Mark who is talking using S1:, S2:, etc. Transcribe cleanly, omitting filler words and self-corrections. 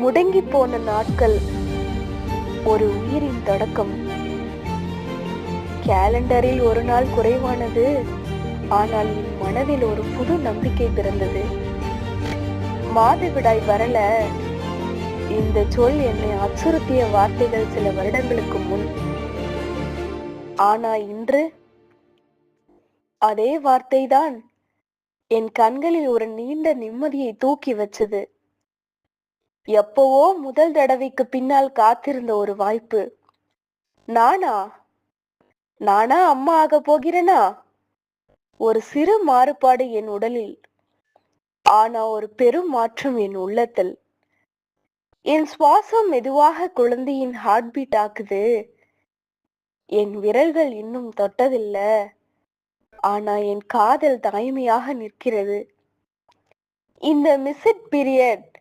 S1: முடங்கி போன நாட்கள், ஒரு உயிரின் தொடக்கம். கேலண்டரில் ஒரு நாள் குறைவானது, ஆனால் என் மனதில் ஒரு புது நம்பிக்கை பிறந்தது. மாதவிடாய் வரல, இந்த சொல் என்னை அச்சுறுத்திய வார்த்தைகள் சில வருடங்களுக்கு முன். ஆனா இன்று அதே வார்த்தைதான் என் கண்களில் ஒரு நீண்ட நிம்மதியை தூக்கி வச்சது. எப்பவோ முதல் தடவைக்கு பின்னால் காத்திருந்த ஒரு வாய்ப்பு. நானா நானா அம்மா ஆக போகிறேனா? ஒரு சிறு மாறுபாடு என் உடலில், ஆனா ஒரு பெரும் மாற்றம் என் உள்ளத்தில். என் சுவாசம் மெதுவாக குழந்தையின் ஹார்ட் பீட் ஆக்குது. என் விரல்கள் இன்னும் தொட்டதில்ல, ஆனா என் காதல் தாய்மையாக நிற்கிறது. இந்த மிஸ்ட் பீரியட்